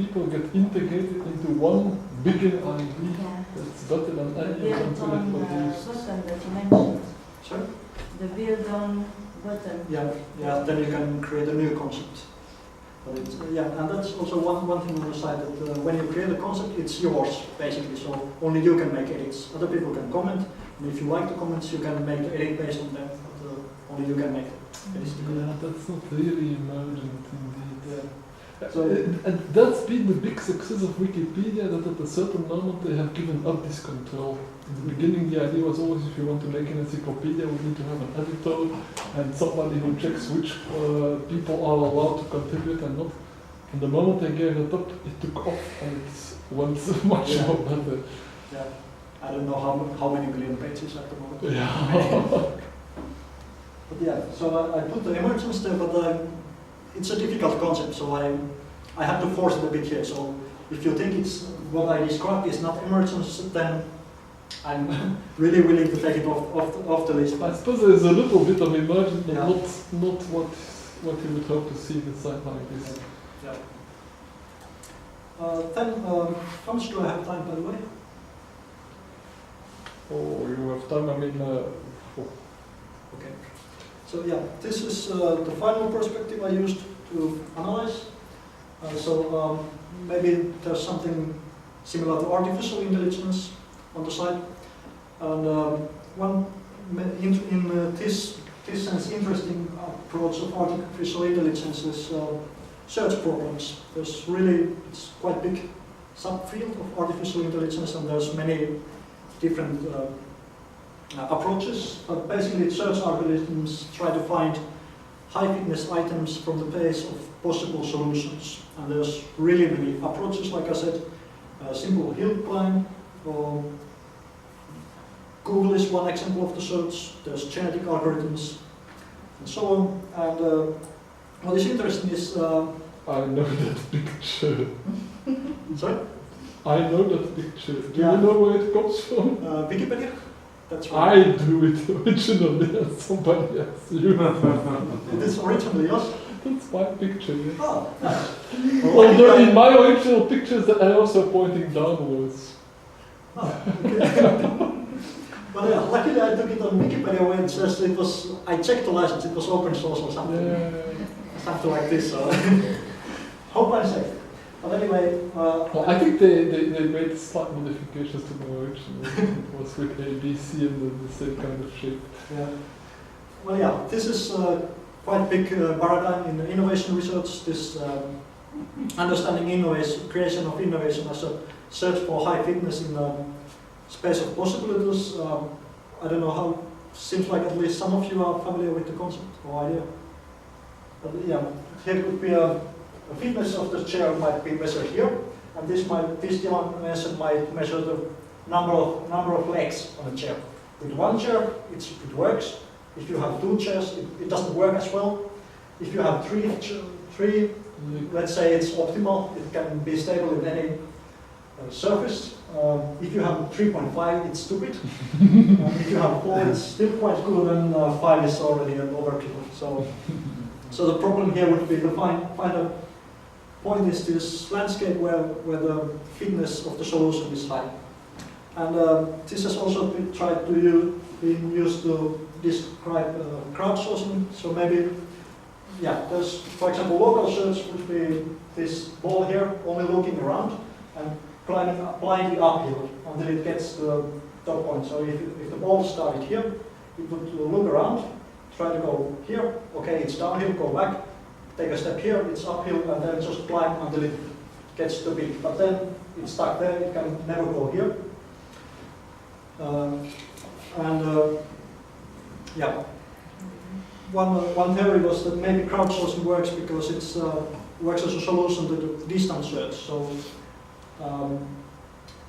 people get integrated into one bigger ID that's better than any internet produced. Button that you mentioned. Sorry? The build on button. Yeah. Then you can create a new concept. But it's, and that's also one thing on the side that when you create a concept, it's yours basically. So only you can make edits. Other people can comment, and if you like the comments, you can make the edit based on them. But only you can make edits. Yeah, that's not really emergent indeed. Yeah. So and that's been the big success of Wikipedia, that at a certain moment they have given up this control. In the beginning the idea was always, if you want to make an encyclopedia, we need to have an editor and somebody who checks which people are allowed to contribute and not. And the moment they gave it up, it took off and it's went much more better. Yeah, I don't know how many million pages at the moment. Yeah. But yeah, so I put the emergence there, but it's a difficult concept, so I have to force it a bit here. So if you think it's what I described is not emergence, then I'm really willing to take it off the list. I suppose there's a little bit of emergence, but not what you would hope to see in a site like this. Yeah. Then, how much do I have time, by the way? Oh, you have time, I mean, Okay. So yeah, this is the final perspective I used to analyze. Maybe there's something similar to artificial intelligence on the side. And one in this sense interesting approach of artificial intelligence is search problems. It's quite big subfield of artificial intelligence, and there's many different approaches, but basically search algorithms try to find high fitness items from the base of possible solutions. And there's really many approaches, like I said, simple hill climb, or Google is one example of the search. There's genetic algorithms, and so on. And what is interesting is... I know that picture. Sorry? I know that picture. Do you know where it comes from? Wikipedia? That's right. I do it originally, and somebody else. It is originally yours? That's my picture, yes. Oh, nice. Although in my original pictures that are also pointing downwards. Oh, okay. But yeah, luckily I took it on Wikipedia where it says it was, I checked the license, it was open source or something. Yeah. Something like this, so hope I'm safe. But anyway... well, I think they made slight modifications to the original. It was with ABC and the same kind of shape. Yeah. Well, yeah, this is quite big paradigm in innovation research, this understanding innovation, creation of innovation as a search for high fitness in the space of possibilities. I don't know how, seems like at least some of you are familiar with the concept or idea. But yeah, here could be a fitness of the chair might be measured here, and this dimension might measure the number of legs on a chair. With one chair, it works. If you have two chairs, it doesn't work as well. If you have three, let's say it's optimal. It can be stable in any surface. If you have 3.5, it's stupid. If you have 4, it's still quite good, and 5 is already an overkill. So the problem here would be to find a point is this landscape where the fitness of the solution is high. And this has also been tried to be used to describe crowdsourcing. So maybe, yeah, there's, for example, local search would be this ball here, only looking around and climbing blindly uphill until it gets to the top point. So if the ball started here, it would look around, try to go here, okay, it's downhill, go back, take a step here, it's uphill, and then just climb until it gets to the peak. But then it's stuck there, it can never go here. Yeah, one theory was that maybe crowdsourcing works because it works as a solution to the distance search. So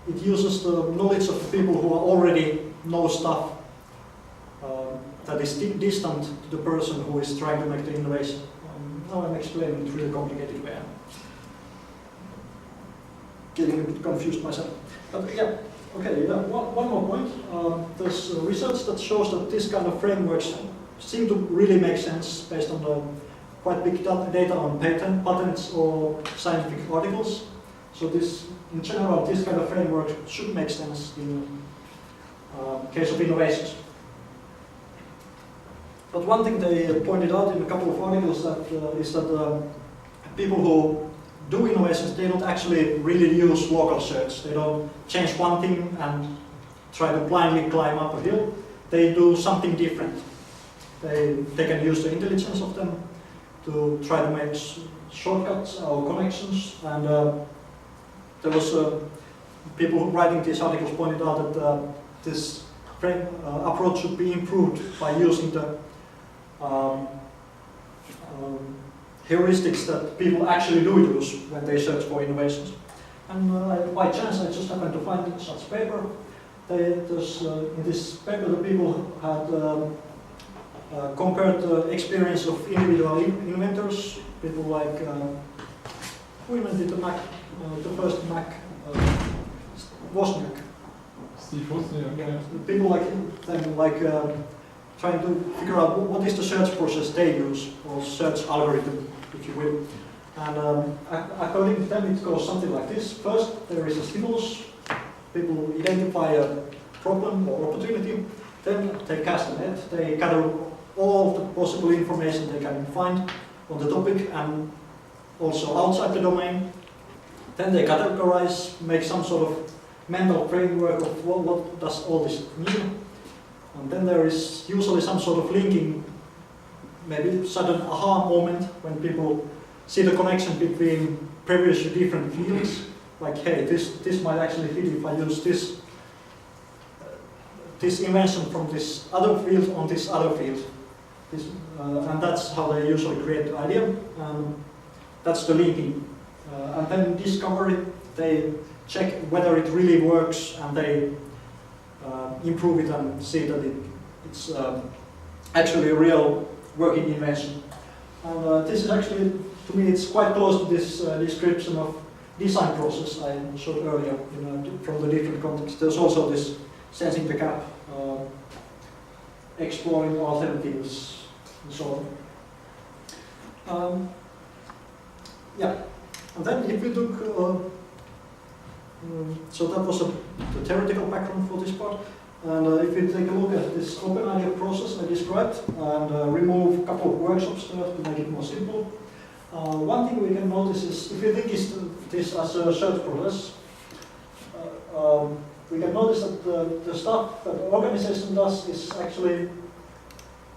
it uses the knowledge of the people who already know stuff that is distant to the person who is trying to make the innovation. Now I'm explaining it in a really complicated way. I'm getting a bit confused myself. But yeah, okay, yeah, one more point. There's research that shows that this kind of frameworks seem to really make sense based on the quite big data on patents or scientific articles. So this, in general, this kind of framework should make sense in case of innovations. But one thing they pointed out in a couple of articles that, is that people who do innovations, they don't actually really use local search. They don't change one thing and try to blindly climb up a hill. They do something different. They can use the intelligence of them to try to make shortcuts or connections. And there was people who writing these articles pointed out that this approach should be improved by using the heuristics that people actually do use when they search for innovations. And by chance, I just happened to find such paper. In this paper, the people had compared the experience of individual inventors, people like who invented the Mac, the first Mac, Wozniak. Steve Wozniak, yeah. People like them, trying to figure out what is the search process they use, or search algorithm, if you will. And according to them, it goes something like this. First, there is a stimulus. People identify a problem or opportunity. Then they cast a net. They gather all the possible information they can find on the topic and also outside the domain. Then they categorize, make some sort of mental framework of what does all this mean. And then there is usually some sort of linking, maybe sudden aha moment when people see the connection between previously different fields. Like, hey, this might actually fit if I use this invention from this other field on this other field. And that's how they usually create the idea. That's the linking. And then discovery, they check whether it really works, and they improve it and see that it's actually a real working invention. And this is actually, to me, it's quite close to this description of design process I showed earlier, from the different contexts. There's also this sensing the gap, exploring alternatives, and so on. Yeah, and then if we look, so that was the theoretical background for this part. And if we take a look at this open idea process I described and remove a couple of workshop stuff to make it more simple, one thing we can notice is, if you think this as a search process, we can notice that the stuff that the organization does is actually,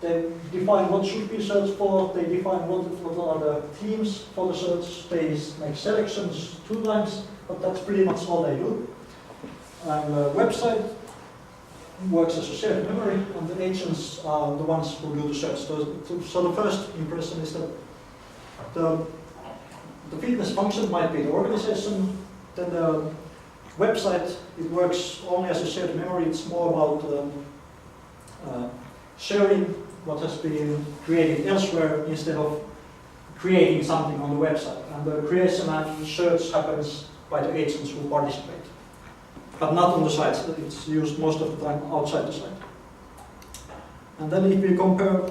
they define what should be searched for, they define what are the themes for the search, they make selections 2 times, but that's pretty much all they do. And the website works as a shared memory, and the agents are the ones who do the search. So the first impression is that the fitness function might be the organization, then the website, it works only as a shared memory. It's more about sharing what has been created elsewhere instead of creating something on the website. And the creation and search happens by the agents who participate, but not on the site. It's used most of the time outside the site. And then if we compare,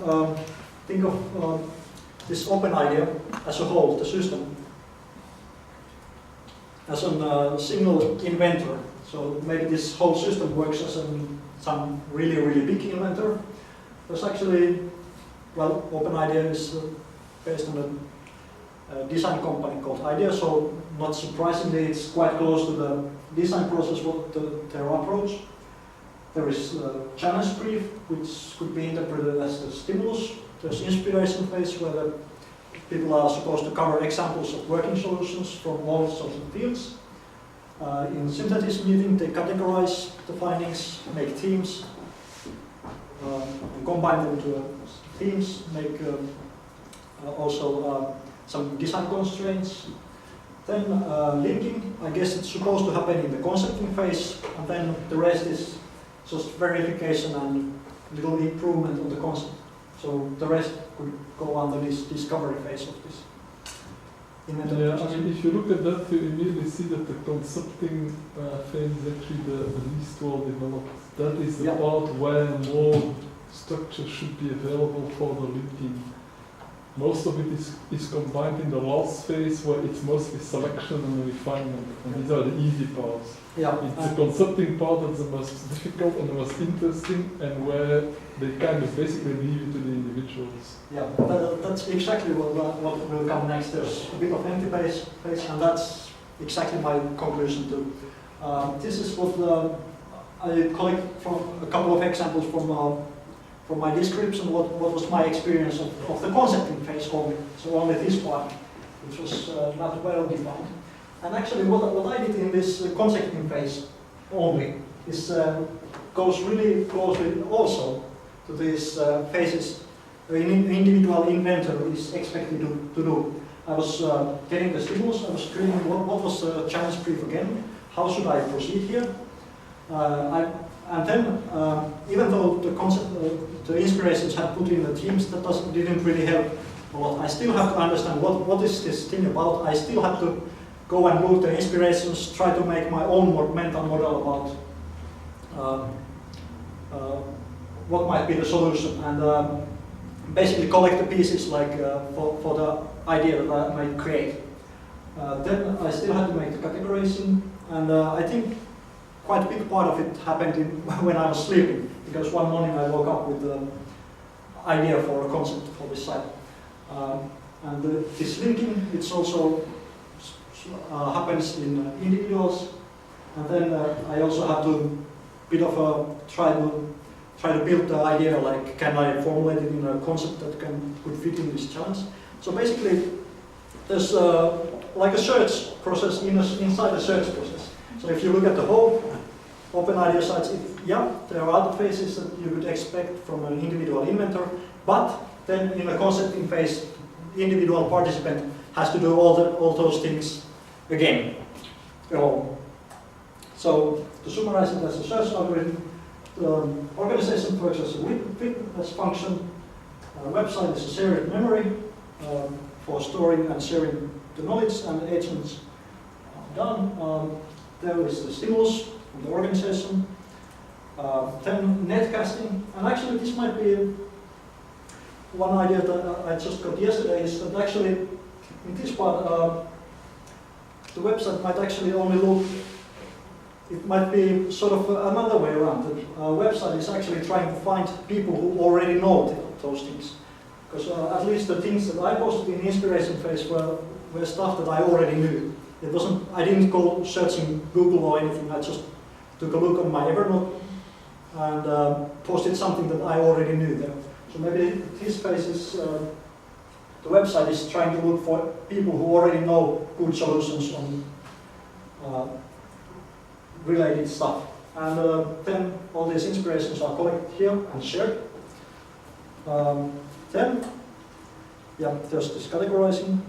think of this open idea as a whole, the system, as a single inventor. So maybe this whole system works as some really, really big inventor. There's actually, well, open idea is based on a design company called IDEA, so not surprisingly, it's quite close to the design process, their approach. There is a challenge brief, which could be interpreted as the stimulus. There's inspiration phase, where the people are supposed to cover examples of working solutions from all sorts of fields. In synthesis meeting, they categorize the findings, make themes, and combine them to themes, make also some design constraints. Then linking, I guess it's supposed to happen in the concepting phase, and then the rest is just verification and little improvement on the concept. So the rest could go under this discovery phase of this. Yeah, I mean, if you look at that, you immediately see that the concepting phase is actually the least well developed. That is the part where more structure should be available for the linking. most of it is combined in the last phase where it's mostly selection and refinement, and these are the easy parts. Yeah. It's the concepting part that's the most difficult and the most interesting, and where they kind of basically leave it to the individuals. Yeah, that's exactly what will come next. There's a bit of empty page, and that's exactly my conclusion too. This is what I collect from a couple of examples from my description. What was my experience of the concepting phase only? So only this part, which was not well defined. And actually, what I did in this concepting phase only is goes really closely also to these phases an individual inventor is expected to do. I was getting the stimulus, I was screening what was the challenge brief again, how should I proceed here. And then, even though the concept, the inspirations had put in the teams, that didn't really help a lot. I still have to understand what is this thing about. I still have to go and look the inspirations, try to make my own mental model about what might be the solution, and basically collect the pieces like for the idea that I might create. Then I still had to make the categorizing, and I think quite a big part of it happened when I was sleeping, because one morning I woke up with the idea for a concept for this site. And this linking, it's also happens in individuals, and then I also have to bit of a try to build the idea, like can I formulate it in a concept that could fit in this challenge. So basically, there's like a search process inside the search process. So if you look at the whole open idea sites, there are other phases that you would expect from an individual inventor, but then in a concepting phase, the individual participant has to do all those things again, alone. So to summarize it as a search algorithm, the organization works as a witness function. Website is a shared memory for storing and sharing the knowledge and agents done. There is the stimulus from the organization. Then netcasting, and actually this might be one idea that I just got yesterday, is that actually in this part the website might actually only look, it might be sort of another way around. The website is actually trying to find people who already know those things. Because at least the things that I posted in the inspiration phase were stuff that I already knew. It wasn't, I didn't go searching Google or anything, I just took a look on my Evernote and posted something that I already knew there. So maybe this phase is, the website is trying to look for people who already know good solutions on related stuff. And then all these inspirations are collected here and shared. Then, there's this categorizing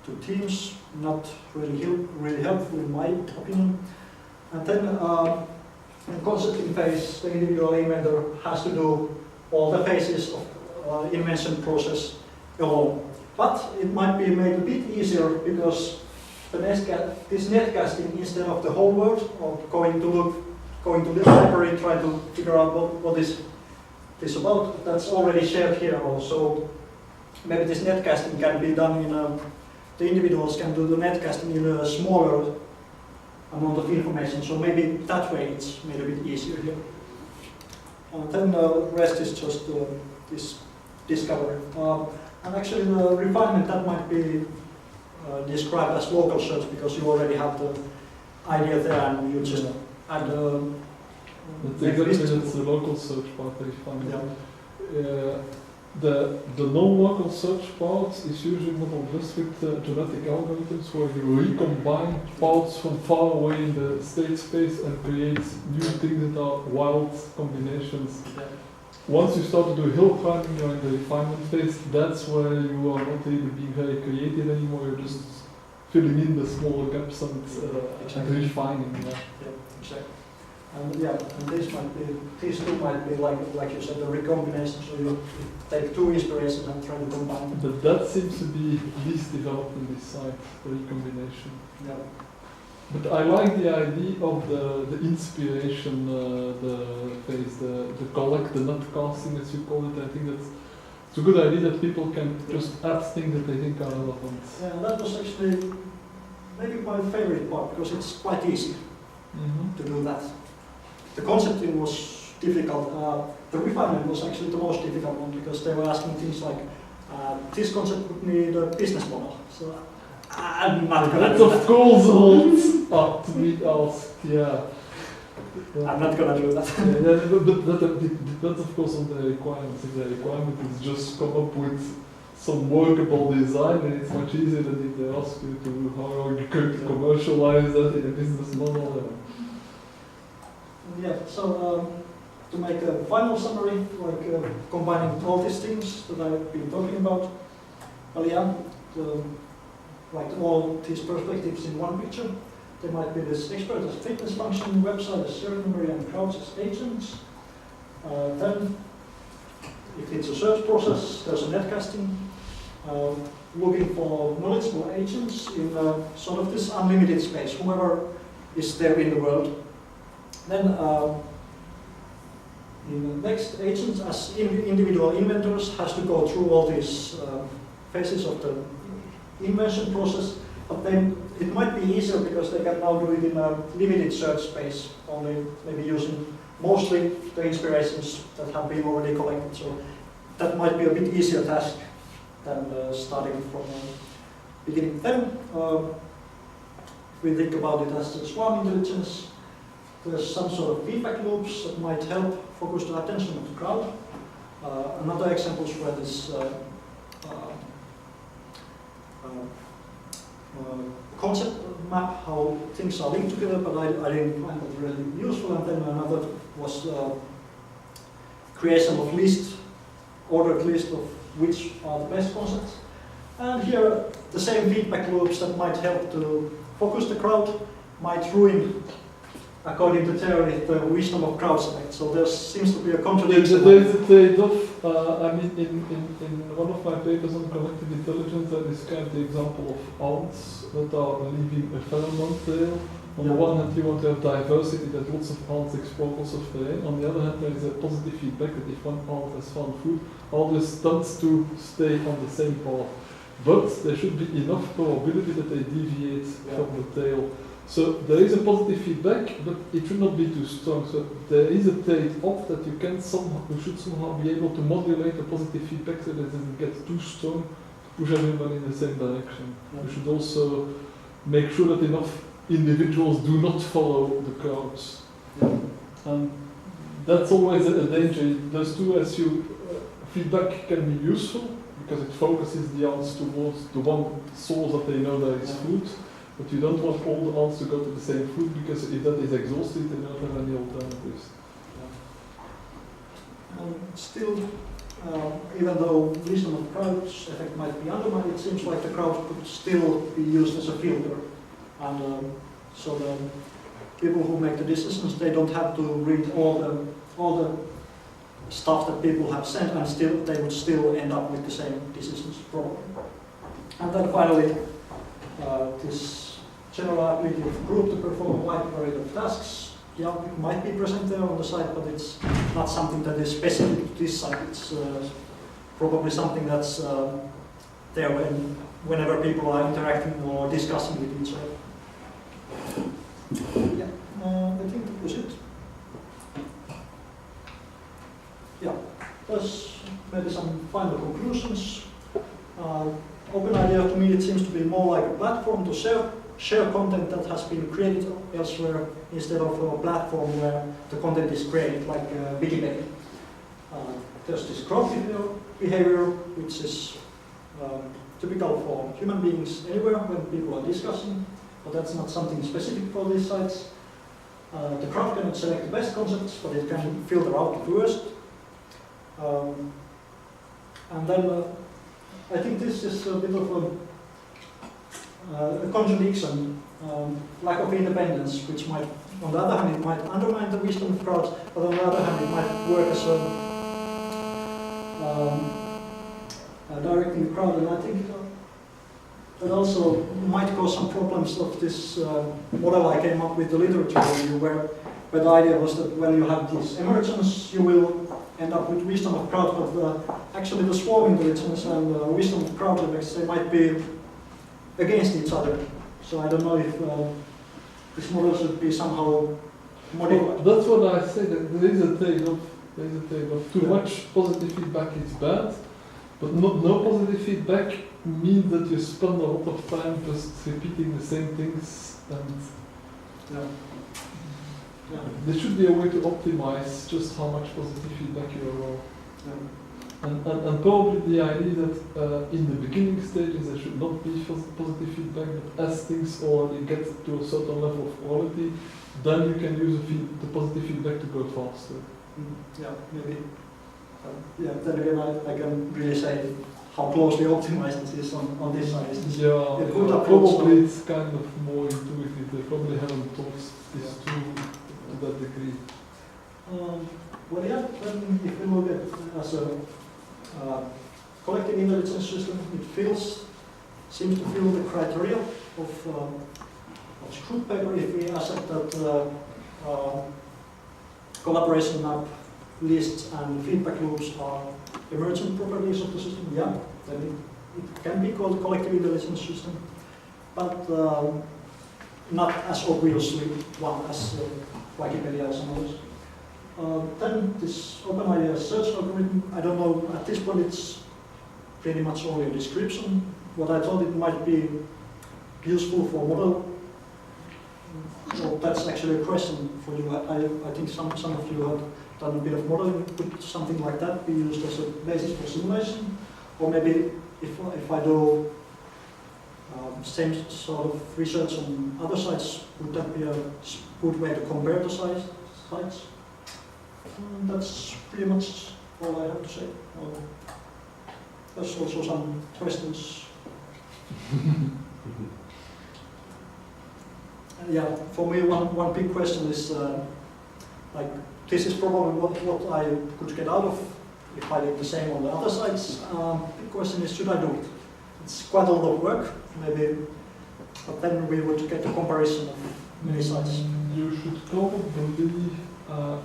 to teams, not really helpful in my opinion. And then in the concepting phase, the individual inventor has to do all the phases of invention process alone. But it might be made a bit easier because this netcasting, instead of the whole world, or going to the library, trying to figure out what is this about, that's already shared here also. Maybe this netcasting can be done in the individuals can do the netcasting in a smaller amount of information, so maybe that way it's made a bit easier here. And then the rest is just this discovery. And actually the refinement, that might be described as local search, because you already have the idea there and you just add it's the local search part that you find. The non-local search part is usually modeled just with genetic algorithms, where you recombine parts from far away in the state space and create new things that are wild combinations. Once you start to do hill climbing, you're in the refinement phase, that's where you are not really being very creative anymore, you're just filling in the smaller gaps and refining. Exactly. And these two might be like you said, the recombination, so you take two inspirations and try to combine them. But that seems to be least developed in this site, the recombination. Yeah. But I like the idea of the inspiration, the phase, the collect, the nut casting as you call it. I think it's a good idea that people can just add things that they think are relevant. Yeah, that was actually maybe my favorite part because it's quite easy to do that. The concepting was difficult. The refinement was actually the most difficult one because they were asking things like, this concept would need a business model. So I'm not going to do That's of course not to be asked, yeah. I'm not going to do that. But that depends of course on the requirements. If the requirement is just come up with some workable design, then it's much easier than if they ask you to how are you going to commercialize that in a business model. Yeah, so to make a final summary, like combining all these things that I've been talking about, well, yeah, like all these perspectives in one picture. There might be this expert as fitness function, website as shared memory, and crowds as agents. Then, if it's a search process, there's a netcasting, looking for knowledgeable agents in sort of this unlimited space, whoever is there in the world. Then, in the next, agents as individual inventors has to go through all these phases of the invention process, but then it might be easier because they can now do it in a limited search space, only maybe using mostly the inspirations that have been already collected. So that might be a bit easier task than starting from the beginning. Then we think about it as the swarm intelligence. There's some sort of feedback loops that might help focus the attention of the crowd. Another example is where this concept map, how things are linked together, but I didn't find that really useful. And then another was creation of ordered list of which are the best concepts. And here, the same feedback loops that might help to focus the crowd might ruin, according to theory, the wisdom of crowd select. So there seems to be a contradiction. There is a trade-off. I mean, in one of my papers on collective intelligence, I described the example of ants that are leaving a pheromone trail. On the one hand, you want to have diversity, that lots of ants explore lots of terrain. On the other hand, there is a positive feedback that if one ant has found food, others tends to stay on the same path. But there should be enough probability that they deviate from the tail. So there is a positive feedback, but it should not be too strong. So there is a trade-off that you should somehow be able to modulate the positive feedback so that it doesn't get too strong to push everybody in the same direction. You should also make sure that enough individuals do not follow the crowds. And that's always a danger. Those two, as feedback can be useful because it focuses the ants towards the one source that they know there is food. But you don't want all the ants to go to the same food because if that is exhausted, they don't have any alternatives. Still, even though wisdom of crowds effect might be undermined, it seems like the crowd could still be used as a filter. And so the people who make the decisions, they don't have to read all the stuff that people have sent, and still they would still end up with the same decisions probably. And then finally, this general ability of group to perform a wide variety of tasks, it might be present there on the site, but it's not something that is specific to this site. It's probably something that's there whenever people are interacting or discussing with each other. I think that was it. Yeah, there's maybe some final conclusions. Open idea to me, it seems to be more like a platform to share content that has been created elsewhere instead of a platform where the content is created, like Wikipedia. There's this crowd behavior, which is typical for human beings anywhere when people are discussing, but that's not something specific for these sites. The crowd cannot select the best concepts, but it can filter out the worst. And then I think this is a bit of a contradiction, lack of independence, which might, on the other hand, it might undermine the wisdom of crowds, but on the other hand, it might work as directing the crowd. And I think it also might cause some problems of this model I came up with, the literature review, where Where the idea was that when you have these emergence, you will end up with wisdom of crowd, but actually the swarm intelligence and wisdom of crowd effects, they might be against each other. So I don't know if this model should be somehow modified. Well, that's what I say, that there is a trade-off. There is a trade-off. Too much positive feedback is bad, but no positive feedback means that you spend a lot of time just repeating the same things, and there should be a way to optimize just how much positive feedback you allow. And probably the idea that in the beginning stages there should not be positive feedback, but as things already get to a certain level of quality, then you can use the positive feedback to go faster. Yeah, maybe. Then again, I can really say how closely optimized this is on this side. Probably it's kind of more intuitive. They probably haven't thought this to that degree. Well, yeah, then if we look at as a collective intelligence system, it seems to fill the criteria of Screwed paper if we accept that collaboration map, lists and feedback loops are emergent properties of the system. Yeah, then it can be called collective intelligence system, but not as obviously one as Wikipedia and others. Then this OpenIDEA search algorithm, I don't know, at this point it's pretty much only a description. What I thought it might be useful for model, well, that's actually a question for you. I think some of you have done a bit of modeling. Could something like that be used as a basis for simulation? Or maybe if I do same sort of research on other sites, would that be a good way to compare the sites? That's pretty much all I have to say. There's also some questions. Yeah, for me one big question is like this is probably what I could get out of if I did the same on the other sites. Big question is, should I do it? It's quite a lot of work, maybe, but then we would get a comparison of many sites. You should probably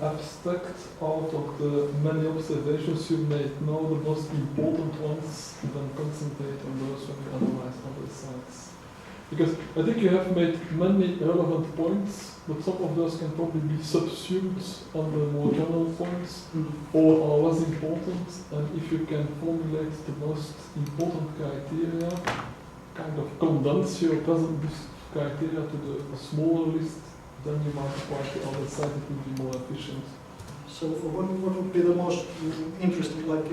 abstract out of the many observations you made now the most important ones and then concentrate on those when you analyze other sites. Because I think you have made many relevant points, but some of those can probably be subsumed under more general points or are less important. And if you can formulate the most important criteria, kind of condense your present list of criteria to a smaller list, then you might find the other side it will be more efficient. So what would be the most interesting, like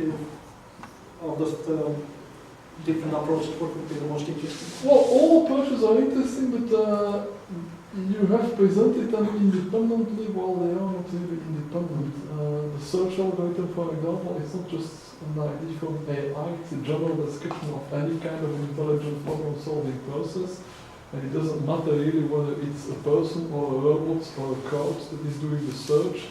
of the different approaches, what would be the most interesting? Well, all approaches are interesting, but you have presented them independently while they are not really independent. The search algorithm, for example, is not just an idea from AI, it's a general description of any kind of intelligent problem-solving process. And it doesn't matter really whether it's a person or a robot or a crowd that is doing the search.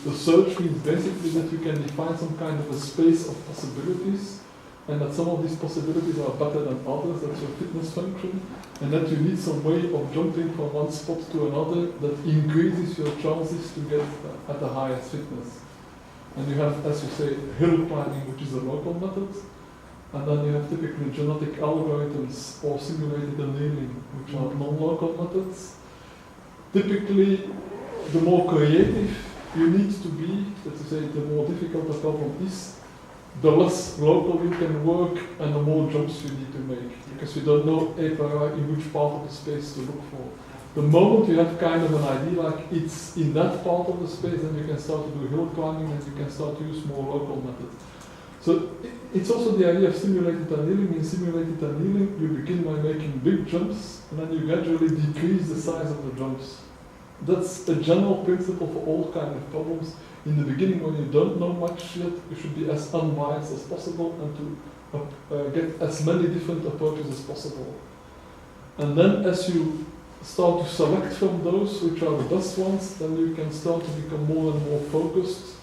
The search means basically that you can define some kind of a space of possibilities, and that some of these possibilities are better than others, that's your fitness function, and that you need some way of jumping from one spot to another that increases your chances to get at the highest fitness. And you have, as you say, hill climbing, which is a local method. And then you have typically genetic algorithms or simulated annealing, which are non-local methods. Typically, the more creative you need to be, let's say the more difficult the problem is, the less local you can work and the more jumps you need to make. Because you don't know a priori in which part of the space to look for. The moment you have kind of an idea like it's in that part of the space, then you can start to do hill climbing and you can start to use more local methods. So it's also the idea of simulated annealing. In simulated annealing, you begin by making big jumps, and then you gradually decrease the size of the jumps. That's a general principle for all kinds of problems. In the beginning, when you don't know much yet, you should be as unbiased as possible and to get as many different approaches as possible. And then as you start to select from those which are the best ones, then you can start to become more and more focused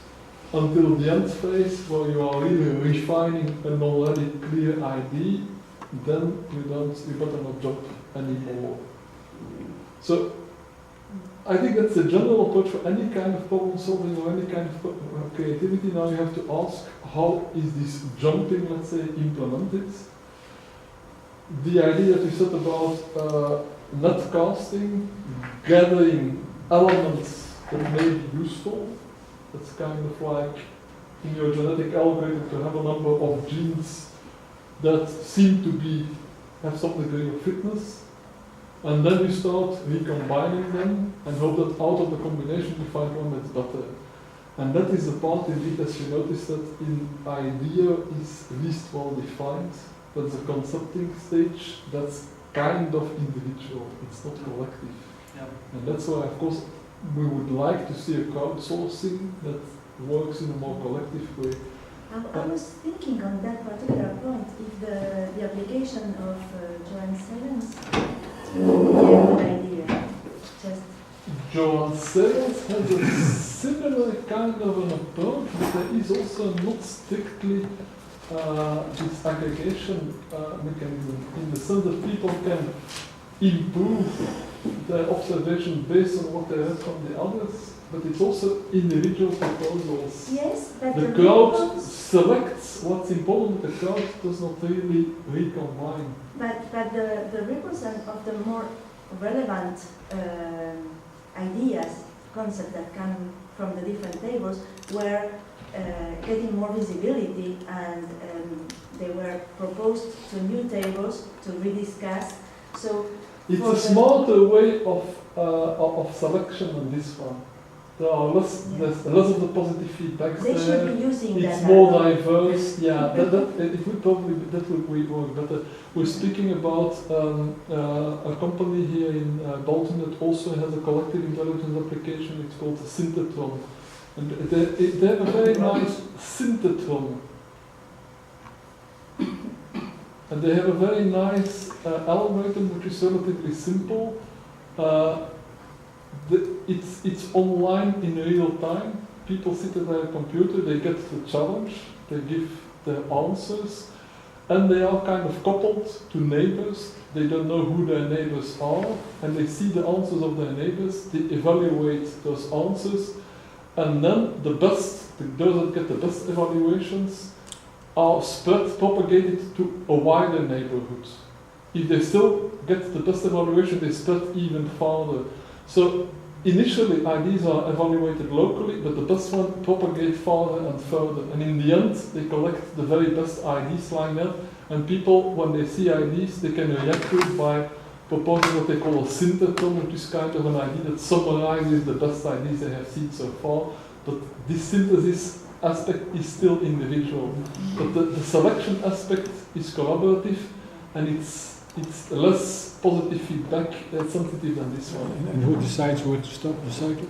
until the end phase where you are really refining an already clear idea, then you better not jump anymore. So I think that's a general approach for any kind of problem solving or any kind of creativity. Now you have to ask, how is this jumping, let's say, implemented? The idea that you said about netcasting, gathering elements that may be useful, that's kind of like in your genetic algorithm to have a number of genes that seem to have some degree of fitness. And then you start recombining them and hope that out of the combination you find one that's better. And that is the part indeed, as you notice, that in idea is least well defined. That's the concepting stage, that's kind of individual, it's not collective. Yeah. And that's why, of course, we would like to see a crowdsourcing that works in a more collective way. I was thinking on that particular point, if the application of Joan Sellens would be an idea. Just Joan Sellens has a similar kind of an approach, but there is also not strictly this aggregation mechanism, in the sense that people can improve their observation based on what they heard from the others, but it's also individual proposals. yes, but The crowd selects what's important, the crowd does not really recombine. But the ripples of the more relevant ideas, concepts that come from the different tables were getting more visibility, and they were proposed to new tables to rediscuss. So it's a smarter way of selection than this one. There are there's less of the positive feedback. They should be using it's that. more diverse. Yeah, it would probably that would work better. We're speaking about a company here in Bolton that also has a collective intelligence application. It's called the Synthetron, and they have a very nice synthetron, and they have a very nice algorithm which is relatively simple. It's online in real time. People sit at their computer, they get the challenge, they give their answers, and they are kind of coupled to neighbors. They don't know who their neighbors are, and they see the answers of their neighbors, they evaluate those answers, and then those that get the best evaluations are propagated to a wider neighborhood. If they still get the best evaluation, they spread even farther. So initially ideas are evaluated locally, but the best one propagate farther and further. And in the end, they collect the very best ideas lined up, and people, when they see ideas, they can react to it by proposing what they call a synthetron, which is kind of an idea that summarizes the best ideas they have seen so far. But this synthesis aspect is still individual. But the selection aspect is collaborative, and it's less positive feedback sensitive than this one. And who decides where to stop the cycle?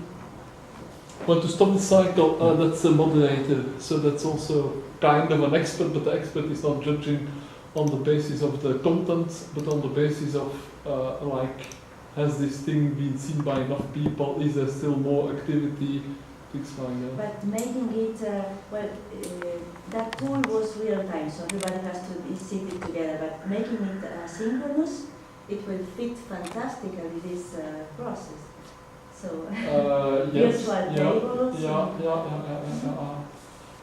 When to stop the cycle, that's a moderator, so that's also kind of an expert, but the expert is not judging on the basis of the content, but on the basis of has this thing been seen by enough people, is there still more activity, things like that. But making it, that tool was real time, so everybody has to be seated together, but making it synchronous, it will fit fantastically this process. So, yes, virtual tables.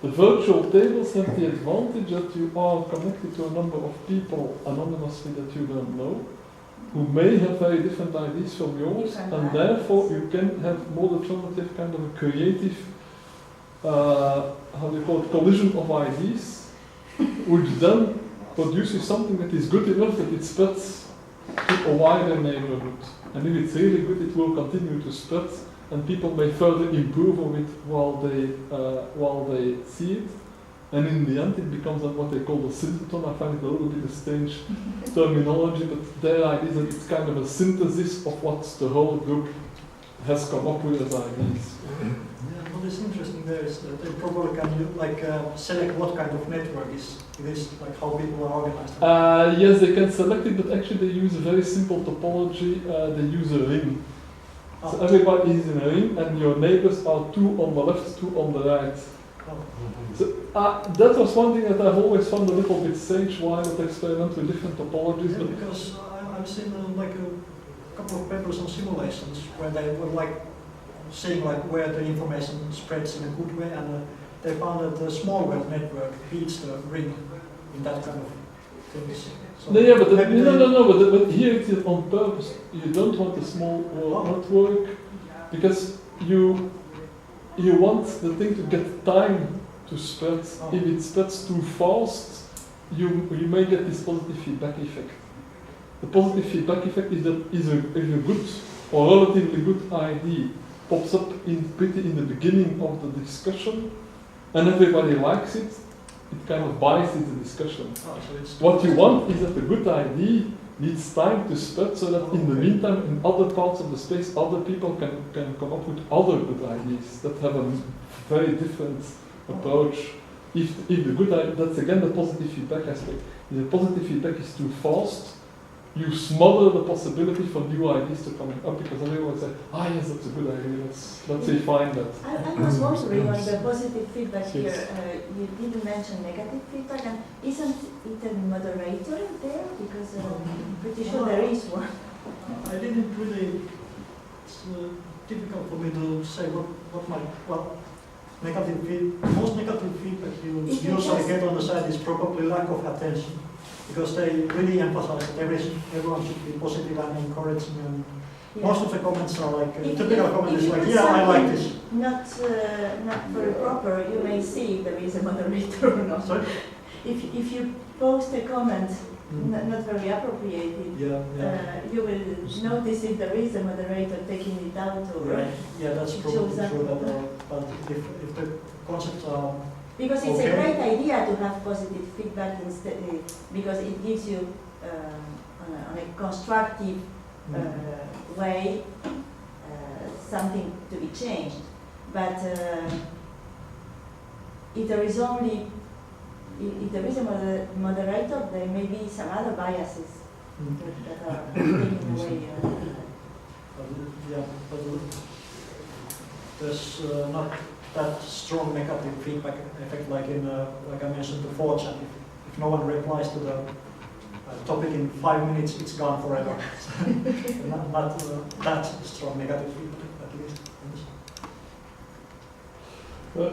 The virtual tables have the advantage that you are connected to a number of people anonymously that you don't know, who may have very different ideas from yours, and therefore you can have more the chance to have kind of a creative, collision of ideas, which then produces something that is good enough that it spreads to a wider neighborhood. And if it's really good, it will continue to spread, and people may further improve on it while they see it. And in the end, it becomes what they call the synthetron. I find it a little bit a strange terminology, but their idea is that it's kind of a synthesis of what the whole group has come up with as ideas. Yeah, what is interesting there is that they probably can select what kind of network it is, like how people are organized. Yes, they can select it, but actually they use a very simple topology. They use a ring. So everybody is in a ring, and your neighbors are two on the left, two on the right. So that was one thing that I've always found a little bit strange. Why not experiment with different topologies? Yeah, because I've seen couple of papers on simulations where they were like seeing like where the information spreads in a good way, and they found that the small web network beats the ring in that kind of things. So No, yeah, but maybe but here it is on purpose. You don't want a small network because you want the thing to get time to spread. If it spreads too fast, you may get this positive feedback effect. The positive feedback effect is that if a good or relatively good idea pops up in the beginning of the discussion, and everybody likes it, it kind of biases the discussion. What you want is that the good idea needs time to spread so that in the meantime, in other parts of the space, other people can come up with other good ideas that have a very different approach. If the good idea, that's again the positive feedback aspect. If the positive feedback is too fast, you smother the possibility for new ideas to come up because everyone say, yes, that's a good idea, let's refine that. I was wondering on the positive feedback here, you didn't mention negative feedback, and isn't it a moderator there? Because I'm pretty sure there is one. I didn't really, it's difficult for me to say what my, most negative feedback you usually get on the side is probably lack of attention. Because they really emphasize that everyone should be positive and encouraging, and most of the comments are like, typical comment is like, yeah, I like this. Not very proper, you may see if there is a moderator or not. Sorry? If you post a comment not very appropriated, you will notice if there is a moderator taking it out or yeah, that's probably true. But if the concepts are because it's a great idea to have positive feedback instead, because it gives you on a constructive way something to be changed. But if there is only a moderator, there may be some other biases that are taken away. But there's not that strong negative feedback effect like in, like I mentioned before, and if no one replies to the topic in 5 minutes, it's gone forever. not that strong negative feedback, at least.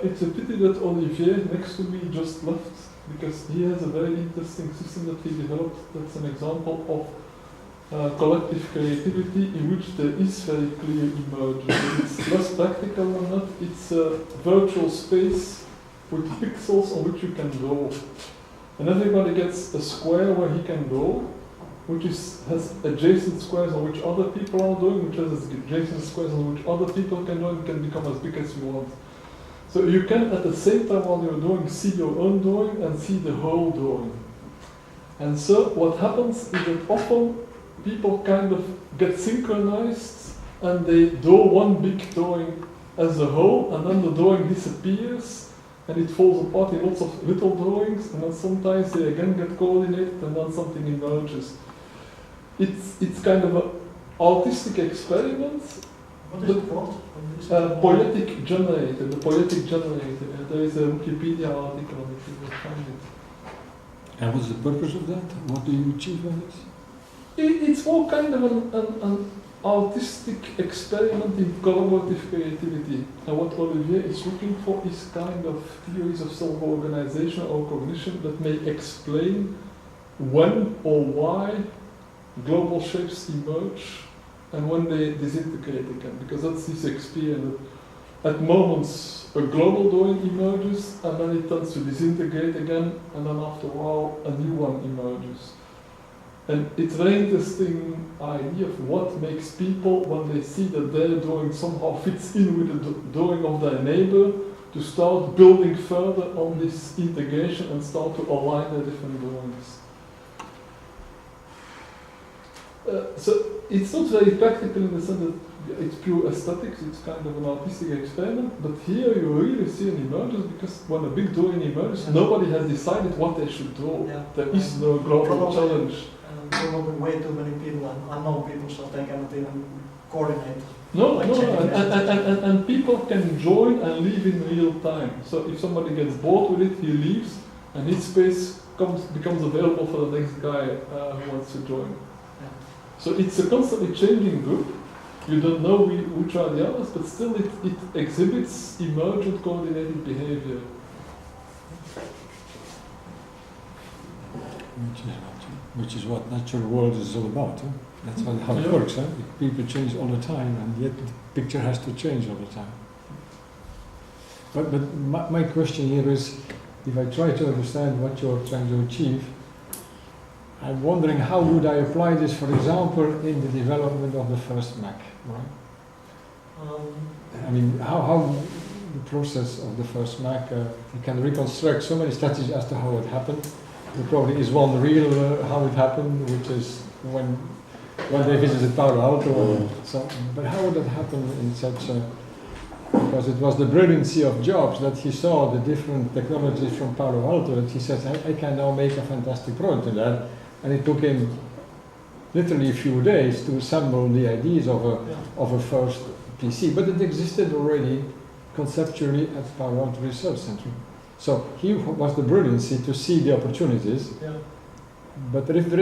It's a pity that Olivier next to me just left, because he has a very interesting system that he developed that's an example of collective creativity in which there is very clear emergence. It's less practical or not, it's a virtual space with pixels on which you can draw. And everybody gets a square where he can draw, which has adjacent squares on which other people are doing, which has adjacent squares on which other people can do, and can become as big as you want. So you can, at the same time while you're drawing, see your own drawing and see the whole drawing. And so what happens is that often people kind of get synchronized and they draw one big drawing as a whole, and then the drawing disappears and it falls apart in lots of little drawings, and then sometimes they again get coordinated and then something emerges. It's kind of an artistic experiment. What is it called? Poetic generator, the poetic generator. There is a Wikipedia article on it, you will find it. And what's the purpose of that? What do you achieve by this? It's more kind of an artistic experiment in collaborative creativity. And what Olivier is looking for is kind of theories of self-organization or cognition that may explain when or why global shapes emerge and when they disintegrate again. Because that's this experience. At moments, a global drawing emerges and then it tends to disintegrate again, and then after a while, a new one emerges. And it's a very interesting idea of what makes people, when they see that their drawing somehow fits in with the drawing of their neighbor, to start building further on this integration and start to align their different drawings. So it's not very practical in the sense that it's pure aesthetics, it's kind of an artistic experiment, but here you really see an emergence, because when a big drawing emerges, nobody has decided what they should draw. Yeah. There is no global challenge. Probably way too many people and unknown people, so they cannot even coordinate. And people can join and leave in real time. So if somebody gets bored with it, he leaves, and his space becomes available for the next guy who wants to join. Yeah. So it's a constantly changing group. You don't know which are the others, but still it exhibits emergent coordinated behavior. Which is what natural world is all about. Huh? That's how it works. Huh? People change all the time, and yet the picture has to change all the time. But my question here is, if I try to understand what you're trying to achieve, I'm wondering how would I apply this, for example, in the development of the first Mac, right? I mean, how the process of the first Mac, you can reconstruct so many strategies as to how it happened. There probably is one real how it happened, which is when they visited Palo Alto or something. But how would that happen in such a... Because it was the brilliancy of Jobs that he saw the different technologies from Palo Alto, that he says, I can now make a fantastic product in that. And it took him literally a few days to assemble the ideas of a first PC. But it existed already conceptually at Palo Alto Research Center. So he was the brilliancy to see the opportunities. Yeah. But if there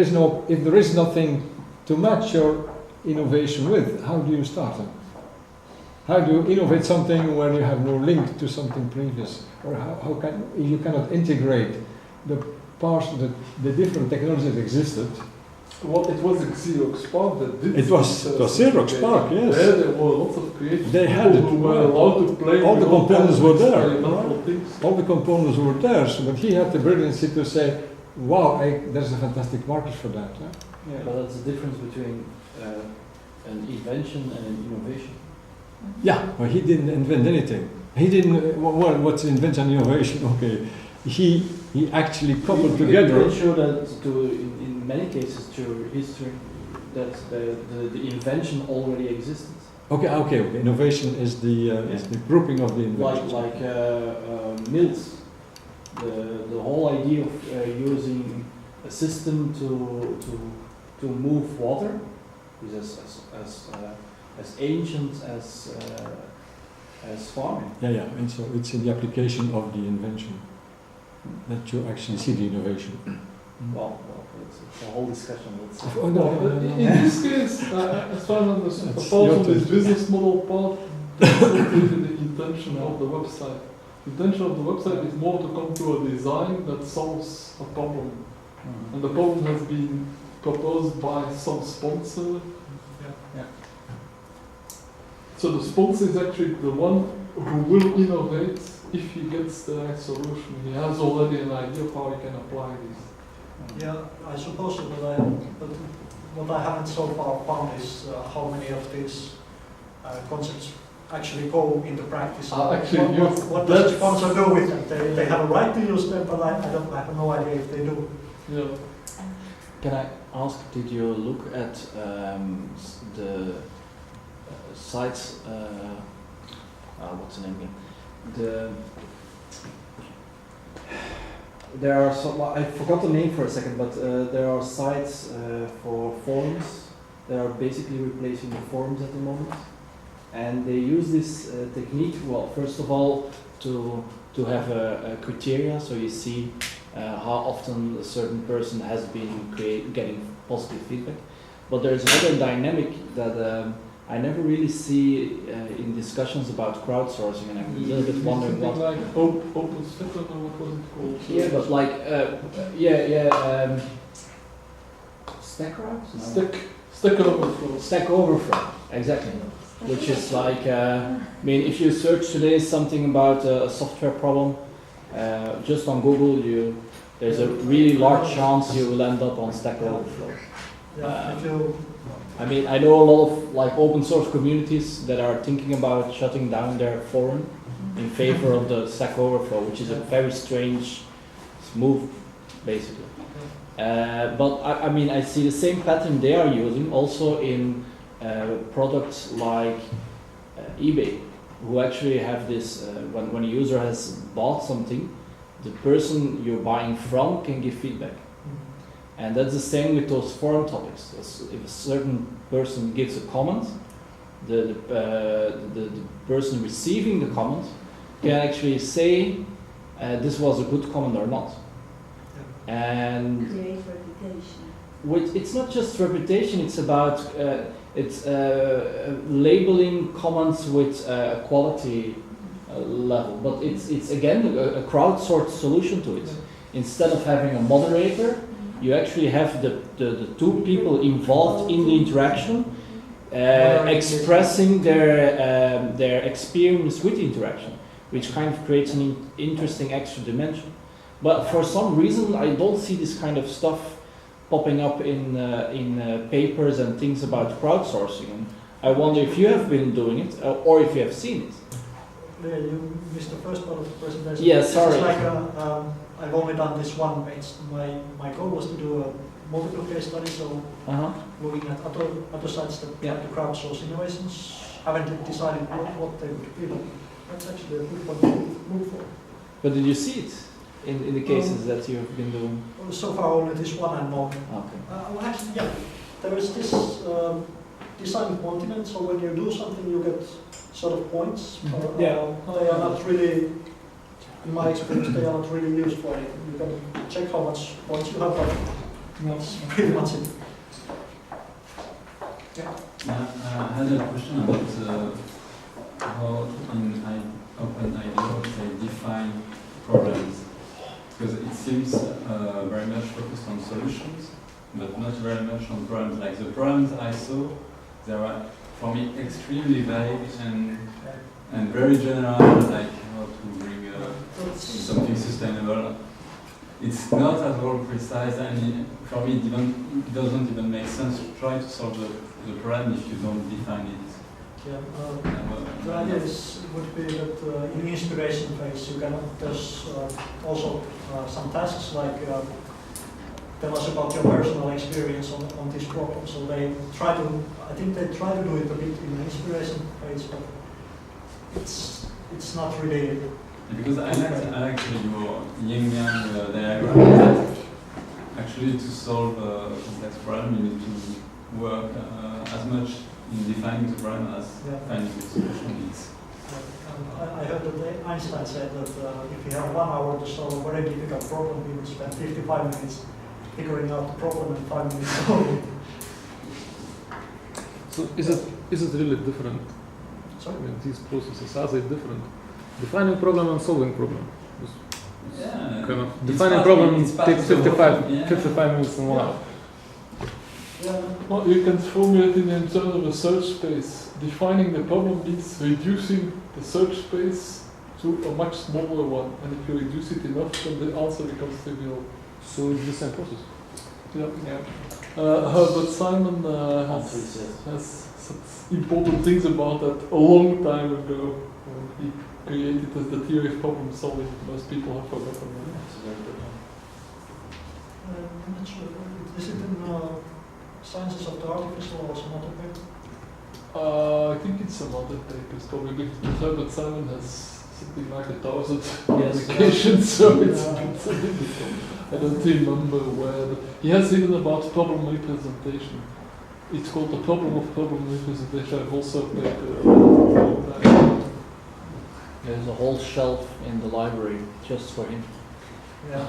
is nothing to match your innovation with, how do you start them? How do you innovate something when you have no link to something previous? Or how can you cannot integrate the parts, the different technologies that existed? Well, it was a Xerox Spark that did. It was Xerox Spark, yes. There were lots of creative they had it. who were allowed to play. All the components were there. Things. All the components were there, so, but he had the brilliancy to say, wow, there's a fantastic market for that. Huh? Yeah, but that's the difference between an invention and an innovation. Yeah, well, he didn't invent anything. He didn't, well, what's invention and innovation? Okay, he actually coupled together. We can show that in many cases through history that the invention already existed. Okay. Innovation is the grouping of the invention. Like mills. The whole idea of using a system to move water is as ancient as farming. Yeah, and so it's in the application of the invention that you actually see the innovation. Well, it's a whole discussion. In this case, as far as I understand, apart from this business model part, that's not really the intention of the website. The intention of the website is more to come to a design that solves a problem. Mm-hmm. And the problem has been proposed by some sponsor. Yeah. So the sponsor is actually the one who will innovate if he gets the right solution. He has already an idea of how he can apply this. Yeah, I suppose so, but what I haven't so far found is how many of these concepts actually go into practice. What does the sponsor do with them? They have a right to use them, but I have no idea if they do. Yeah. Can I ask, did you look at the sites, what's the name again? There are some, I forgot the name for a second, but there are sites for forums. They are basically replacing the forums at the moment. And they use this technique, well, first of all, to have a criteria, so you see how often a certain person has been getting positive feedback. But there's another dynamic that I never really see in discussions about crowdsourcing, and I'm a little bit wondering what. Like OpenStack, or what was it called? Yeah, but like Stack Routes? No. Stack Overflow. Stack Overflow, exactly. Which is like, I mean, if you search today something about a software problem, just on Google, there's a really large chance you will end up on Stack Overflow. I mean, I know a lot of like open source communities that are thinking about shutting down their forum in favor of the Stack Overflow, which is a very strange move, basically. But I mean, I see the same pattern they are using also in products like eBay, who actually have this, when a user has bought something, the person you're buying from can give feedback. And that's the same with those forum topics. If a certain person gives a comment, the person receiving the comment can actually say this was a good comment or not. And create reputation. it's not just reputation. It's about labeling comments with a quality level, but it's again a crowdsourced solution to it. Instead of having a moderator, you actually have the two people involved in the interaction expressing their experience with the interaction, which kind of creates an interesting extra dimension. But for some reason, I don't see this kind of stuff popping up in papers and things about crowdsourcing. And I wonder if you have been doing it or if you have seen it. Yeah, you missed the first part of the presentation. Yeah, sorry. It's like I've only done this one page. My goal was to do a multiple case study, so looking at other sites that try to crowdsource innovations. Haven't decided what they would be, but that's actually a good one to look for. But did you see it in the cases that you have been doing? So far only this one and more. Okay. Well, actually, yeah, there is this design continent, so when you do something you get sort of points. They are not really, in my experience, they are not really used for anything. You can check how much points you have, but that's pretty much it. Yeah. I had a question about how in OpenIDEO they define problems. Because it seems very much focused on solutions, but not very much on problems. Like the problems I saw, they are for me extremely vague and very general, like how to bring something sustainable. It's not at all precise, and for me it doesn't even make sense to try to solve the problem if you don't define it. Yeah, the idea would be that in the inspiration phase, there's also some tasks like tell us about your personal experience on this problem. So I think they try to do it a bit in the inspiration phase, but it's not really. Because I like your yin-yang diagram. Actually, to solve a complex problem, you need to work as much in defining the problem as finding the solution is. I heard that Einstein said that if you have 1 hour to solve a very difficult problem, you would spend 55 minutes figuring out the problem and 5 minutes solving it. So is it really different? Sorry? I mean, these processes, are they different? Defining problem and solving problem. Yeah. Kind of defining problem takes 55 minutes and 1 hour. Yeah. Well, you can formulate in the internal research space. Defining the problem means reducing the search space to a much smaller one. And if you reduce it enough, then the answer becomes trivial. So it's the same process. Yeah. Herbert Simon has said important things about that a long time ago. When he created the theory of problem solving. Most people have forgotten that. I'm not sure. Is it in Sciences of the Artificial or some other paper? I think it's some other papers probably. Herbert Simon has something like 1,000 publications, so it's I don't remember where. He has written about problem representation. It's called the problem of problem representation. I've also played There's a whole shelf in the library just for him. Yeah.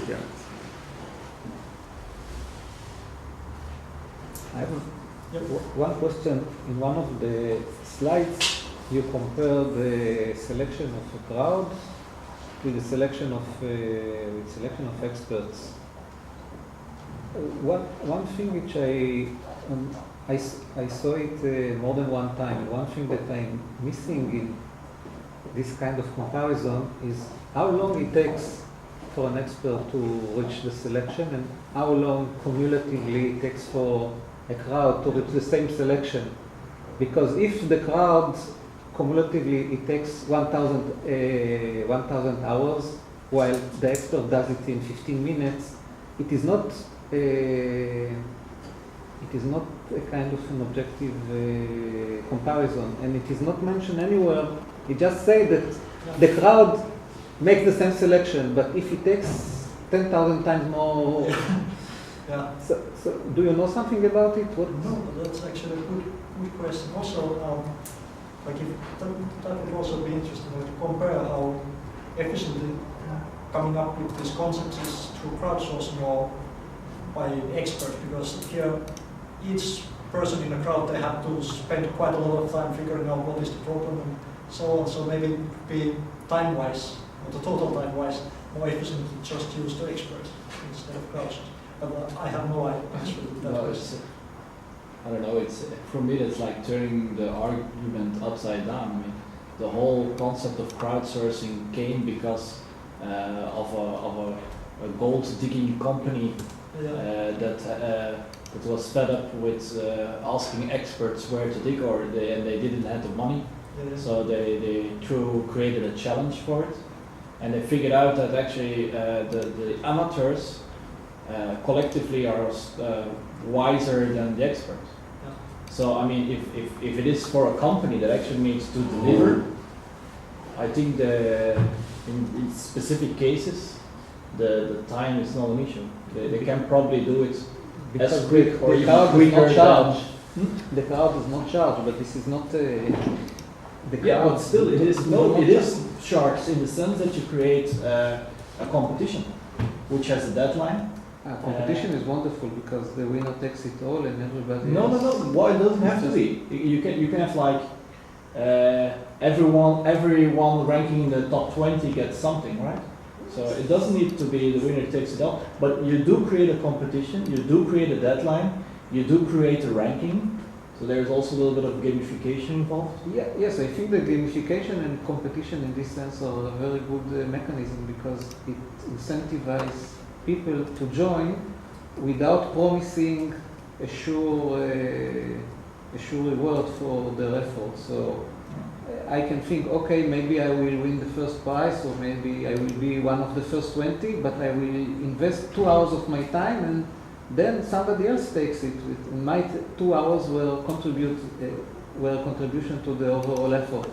Yeah. I have one question. In one of the slides, you compare the selection of a crowd with the selection of experts. One thing which I saw it more than one time, and one thing that I'm missing in this kind of comparison is how long it takes for an expert to reach the selection and how long cumulatively it takes for a crowd to reach the same selection. Because if the crowd cumulatively it takes 1,000 hours, while the expert does it in 15 minutes, it is not a kind of an objective comparison, and it is not mentioned anywhere. It just says that the crowd makes the same selection, but if it takes 10,000 times more, Yeah. so do you know something about it? No, but that's actually a good question. Also, that would also be interesting to compare how efficiently coming up with these concepts is through crowdsourcing or by experts, because here each person in the crowd, they have to spend quite a lot of time figuring out what is the problem and so on. So maybe it would be time-wise, or the total time-wise, more efficient to just use the experts instead of crowdsourcing. But I have no answer to that No, question. I don't know, it's, for me it's like turning the argument upside down. I mean, the whole concept of crowdsourcing came because of a gold digging company that was fed up with asking experts where to dig, and they didn't have the money. So they created a challenge for it, and they figured out that actually the amateurs collectively are wiser than the experts. Yeah. So I mean, if it is for a company that actually needs to deliver, I think in specific cases the time is not an issue. They can probably do it Because as quick or the even crowd quicker does not charge. than. The crowd does not charge, but this is not the Yeah, crowd. but still, it is not it is charged in the sense that you create a competition, which has a deadline. Competition is wonderful because the winner takes it all and everybody. No. Why it doesn't have to be? You can have like everyone ranking in the top 20 gets something, right? So it doesn't need to be the winner takes it all, but you do create a competition, you do create a deadline, you do create a ranking. So there's also a little bit of gamification involved. Yeah, yes, I think the gamification and competition in this sense are a very good mechanism because it incentivizes people to join without promising a sure reward for their effort. So I can think, okay, maybe I will win the first prize, or maybe I will be one of the first 20, but I will invest 2 hours of my time, and then somebody else takes it. And my 2 hours will were a contribution to the overall effort.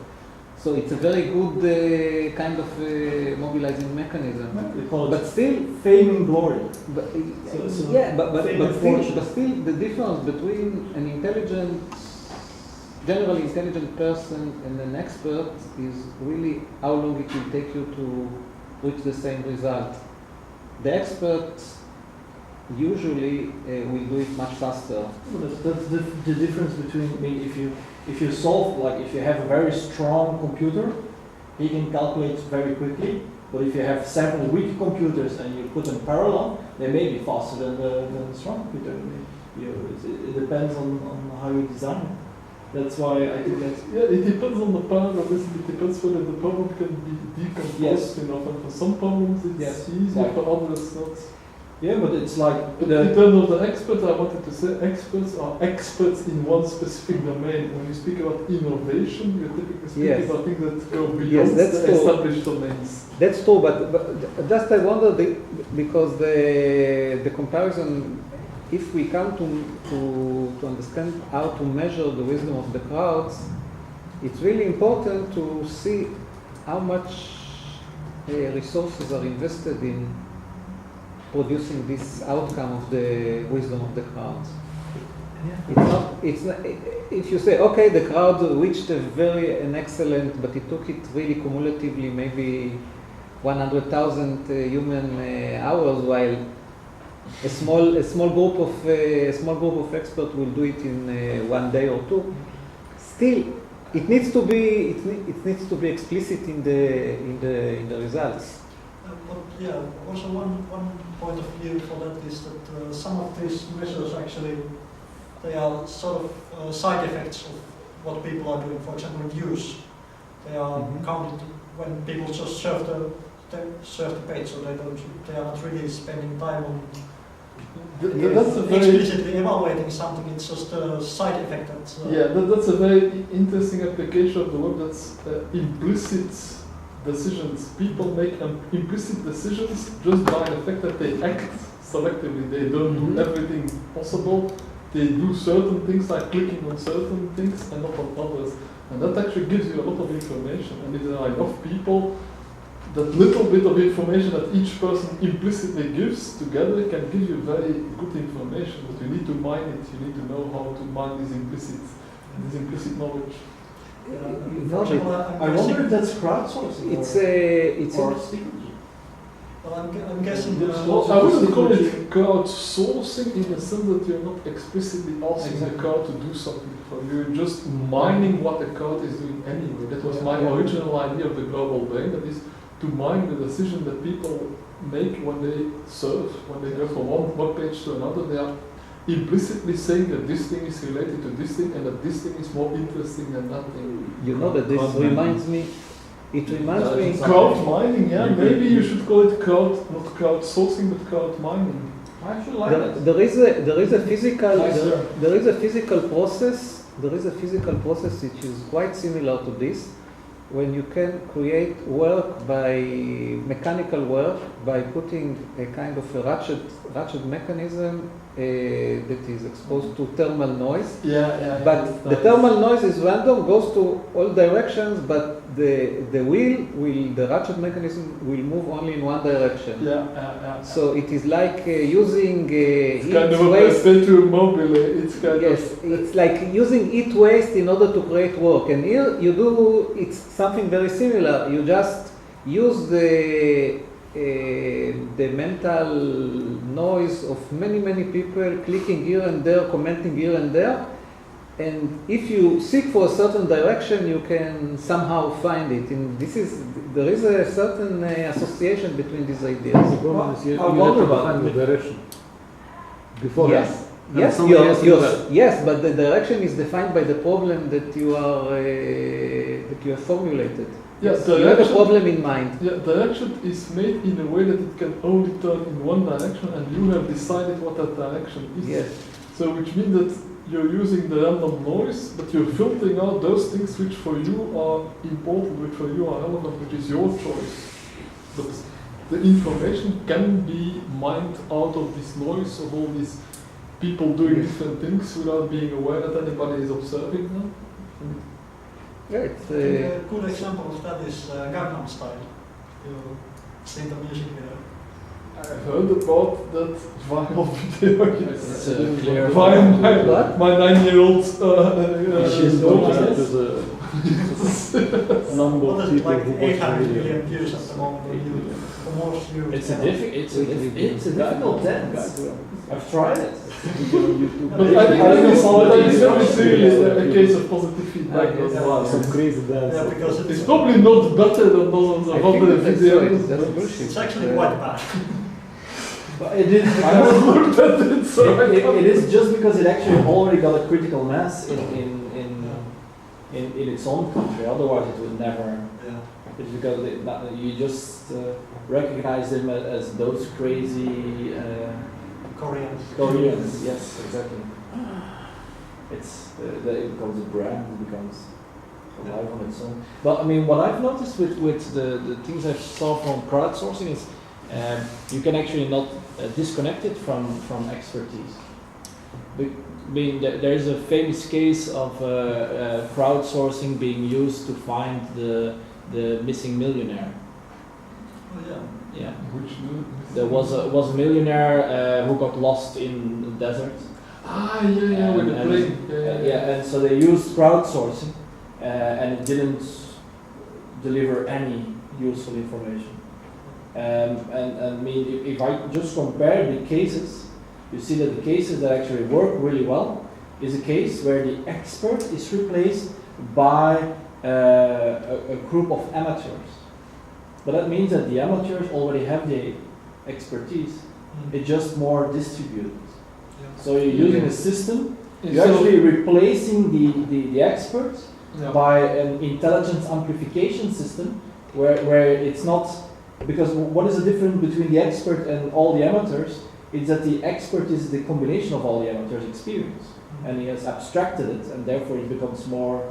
So it's a very good kind of mobilizing mechanism. We call it But still, fame and glory. but, So yeah, but fame and still, fortune. the difference between an generally intelligent person and an expert is really how long it will take you to reach the same result. The expert usually will do it much faster. Well, that's the difference between, I mean, if you solve, like if you have a very strong computer, he can calculate very quickly. But if you have several weak computers and you put them parallel, they may be faster than the strong computer. It depends on how you design it. That's why I think that's... Yeah, it depends on the parallelism. It depends whether the problem can be decomposed Yes. enough. And for some problems it's Yes. easier, Like- for others not. Yeah, but it's like But in terms of the experts, I wanted to say experts are experts in one specific domain. When you speak about innovation, you're typically speaking Yes. about things that go Yes, beyond that's the true. established domains. That's true, but just I wonder because the comparison, if we come to understand how to measure the wisdom of the crowds, it's really important to see how much resources are invested in producing this outcome of the wisdom of the crowds. It's not, if you say, okay, the crowd reached an excellent, but it took it really cumulatively maybe 100,000 human hours, while a small group of experts will do it in 1 day or 2. Still, it needs to be explicit in the results. But yeah, also one point of view for that is that some of these measures actually, they are sort of side effects of what people are doing. For example, views. They are counted when people just surf the page, so they are not really spending time on That's a very explicitly evaluating something. It's just a side effect. that's a very interesting application of the word. That's implicit decisions. People make implicit decisions just by the fact that they act selectively. They don't do everything possible. They do certain things like clicking on certain things and not on others. And that actually gives you a lot of information. And if there are enough people, that little bit of information that each person implicitly gives together can give you very good information. But you need to mine it. You need to know how to mine this implicit knowledge. For example, I wonder if that's crowdsourcing It's or a secret. Well, I'm guessing Well, I wouldn't call it crowdsourcing in the sense that you're not explicitly asking the crowd to do something for you. You're just mining what the crowd is doing anyway. That was my original idea of the global brain, that is to mine the decision that people make when they surf, when they go from one web page to another. They are implicitly saying that this thing is related to this thing and that this thing is more interesting than that thing. You know that this reminds me. It reminds me. Crowd mining, yeah. Maybe you should call it not crowdsourcing, but crowd mining. I actually like that. There is a physical Nicer. there is a physical process. There is a physical process which is quite similar to this, when you can create work by mechanical work by putting a kind of a ratchet mechanism that is exposed to thermal noise. But the thermal noise is random, goes to all directions, but the ratchet mechanism will move only in one direction. So it is like using heat kind of a waste. perpetuum mobile. It's kind It's like using heat waste in order to create work. And here you do, it's something very similar. You just use the mental noise of many people clicking here and there, commenting here and there. And if you seek for a certain direction, you can somehow find it. And there is a certain association between these ideas. The problem is you have to find the direction before Yes. that. Yes, somebody has to do that. yes, but the direction is defined by the problem that you have formulated. Yes, You have a problem in mind. Yeah, direction is made in a way that it can only turn in one direction, and you have decided what that direction is. Yes. So, which means that you're using the random noise, but you're filtering out those things which for you are important, which for you are relevant, which is your choice. But the information can be mined out of this noise of all these people doing different things without being aware that anybody is observing them. Yeah, I think a good example of that is Gangnam Style. You see the music there. I've heard about that viral video. It's a clear. My 9-year-old She's daughter. Number What of is it, people like who watch 800 the video. million views at the moment on YouTube? The most viewed It's a channel. difficult dance. I've tried it. But I think that is very seriously a case of positive feedback. Some crazy dance. Yeah, because It's probably not better than those I of think other that's videos. that's bullshit. it's actually quite bad. But it is. I was looked at it, so It is just because it actually already got a critical mass in its own country. Otherwise, it would never. Yeah. It's because you just recognize them as those crazy Koreans. Koreans. Yes, exactly. It becomes a brand. It becomes alive on its own. But I mean, what I've noticed with the things I saw from crowdsourcing is you can actually not disconnect it from expertise. I mean, there is a famous case of crowdsourcing being used to find the missing millionaire. Oh yeah. Yeah. Which There was a millionaire who got lost in the desert. with the plane. Yeah, and so they used crowdsourcing, and it didn't deliver any useful information. And I mean, if I just compare the cases, you see that the cases that actually work really well is a case where the expert is replaced by a group of amateurs. But that means that the amateurs already have the expertise. It's just more distributed. Yeah. So you're using a system, you're actually replacing the experts by an intelligence amplification system where it's not, because what is the difference between the expert and all the amateurs? It's that the expert is the combination of all the amateurs' experience, and he has abstracted it, and therefore it becomes more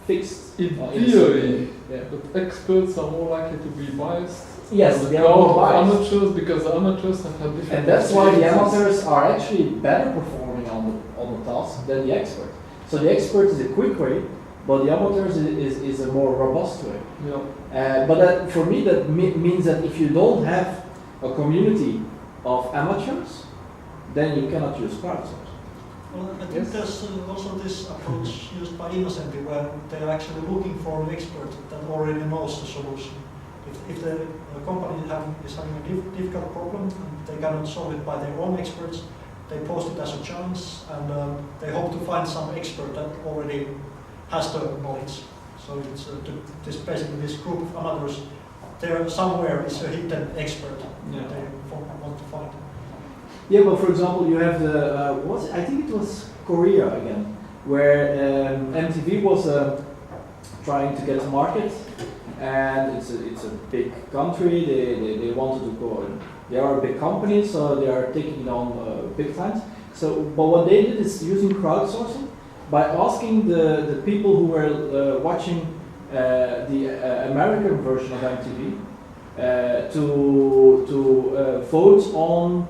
fixed. In in theory, yeah. but experts are more likely to be biased. Yes, than they the are more crowd of biased. amateurs, because the amateurs have had different. And that's why the experiences. amateurs are actually better performing on the task than the expert. So the expert is a quick way, but the amateurs is a more robust way. Yeah. But that, for me, that means that if you don't have a community of amateurs, then you cannot use crowdsourcing. Well, I think there's also this approach used by Innocenti where they're actually looking for an expert that already knows the solution. If the company is having a difficult problem and they cannot solve it by their own experts, they post it as a challenge and they hope to find some expert that already has the knowledge. So it's this basically this group of amateurs. There somewhere is a hidden expert that they want to find. Yeah, but for example, you have the I think it was Korea again, where MTV was trying to get a market, and it's a big country. They wanted to go. They are a big company, so they are taking it on big times. So, but what they did is using crowdsourcing by asking the people who were watching the American version of MTV to vote on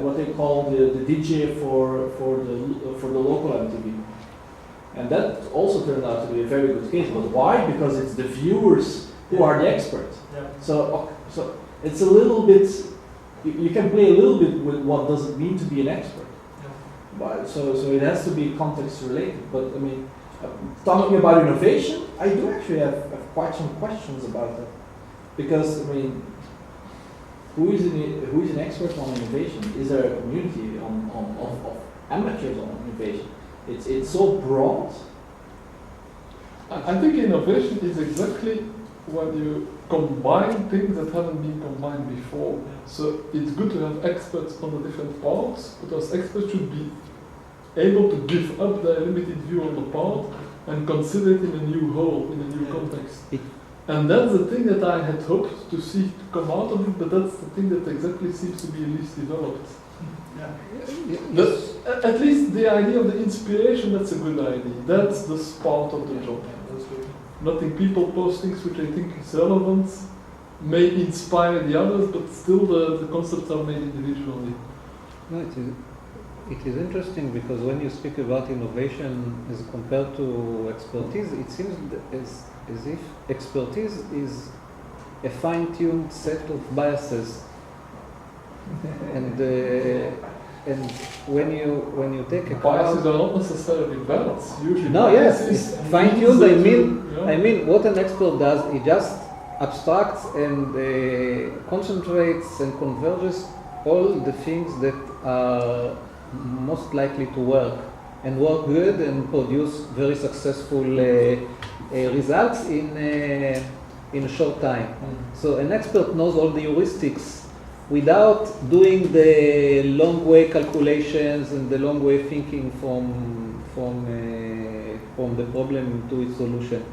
what they call the DJ for the local MTV, and that also turned out to be a very good case. But why? Because it's the viewers who are the experts. Yeah. So it's a little bit. You can play a little bit with what does it mean to be an expert. But so it has to be context related. But I mean, talking about innovation, I do actually have quite some questions about that, because I mean, who is an expert on innovation? Is there a community of amateurs on innovation? It's so broad. I think innovation is exactly when you combine things that haven't been combined before. So it's good to have experts on the different parts, but those experts should be able to give up their limited view on the part and consider it in a new whole, in a new context. And that's the thing that I had hoped to see come out of it, but that's the thing that exactly seems to be least developed. At least the idea of the inspiration, that's a good idea. That's the part of the job. Letting people post things which they think is relevant may inspire the others, but still the concepts are made individually. No, it is interesting because when you speak about innovation as compared to expertise, it seems as if expertise is a fine-tuned set of biases, and when you take a biases are not necessarily bad. Usually no, yes, it's fine-tuned. Yeah. I mean, what an expert does, he just abstracts and concentrates and converges all the things that are most likely to work and work good and produce very successful results in a short time. So an expert knows all the heuristics without doing the long way calculations and the long way thinking from the problem to its solution.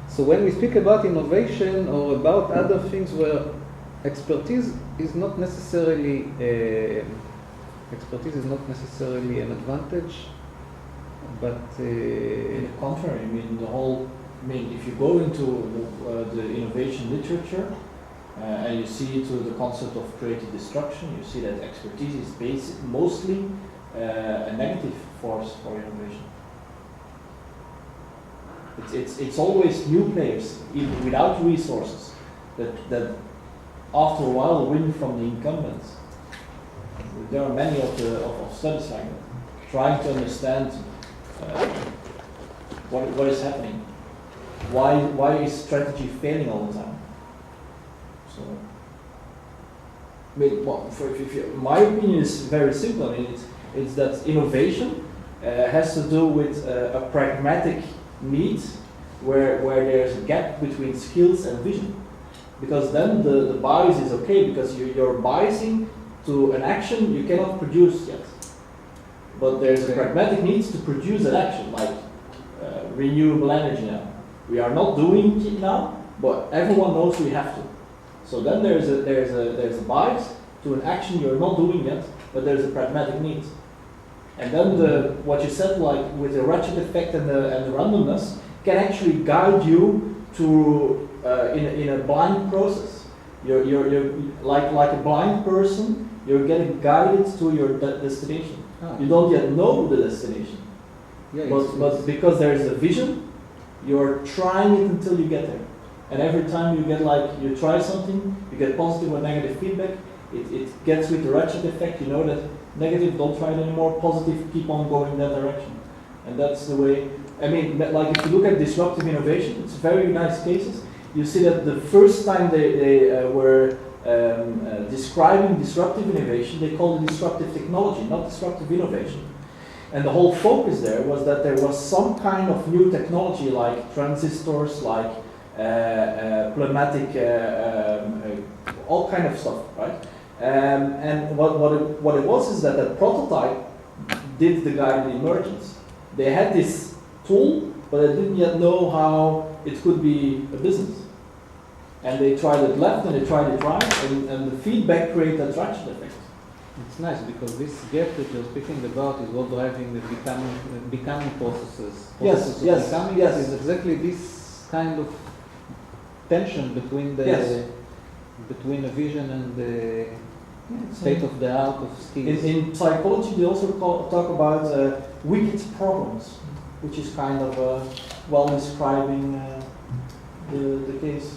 So when we speak about innovation or about other things where expertise is not necessarily an advantage, but in the contrary, I mean, if you go into the innovation literature and you see to the concept of creative destruction, you see that expertise is mostly a negative force for innovation. It's always new players, even without resources, that after a while win from the incumbents. There are many of studies like that, trying to understand what is happening. Why is strategy failing all the time? So, I mean, my opinion is very simple. I mean, it's that innovation has to do with a pragmatic need where there's a gap between skills and vision. Because then the bias is okay, because you're biasing to an action you cannot produce yet. But there's a pragmatic need to produce an action, like renewable energy now. We are not doing it now, but everyone knows we have to. So then there's a bias to an action you're not doing yet, but there's a pragmatic need. And then what you said, like with the ratchet effect and the randomness, can actually guide you to in a blind process. You're like a blind person. You're getting guided to your destination. You don't yet know the destination, but because there is a vision, you're trying it until you get there. And every time you try something, you get positive or negative feedback. It gets with the ratchet effect. You know that negative, don't try it anymore. Positive, keep on going in that direction. And that's the way. I mean, like if you look at disruptive innovation, it's very nice cases. you see that the first time they were describing disruptive innovation, they called it disruptive technology, not disruptive innovation. And the whole focus there was that there was some kind of new technology like transistors, like pneumatic, all kind of stuff, right? And what it was is that the prototype did the guided emergence. They had this tool, but they didn't yet know how it could be a business. And they tried it left and they tried it right, and the feedback created a traction effect. It's nice because this gap that you're speaking about is what driving the becoming processes. Yes, of yes, becoming yes. is exactly this kind of tension between the Yes. between the vision and the state of the art of skills. In psychology, they also talk about wicked problems, which is kind of well describing the case.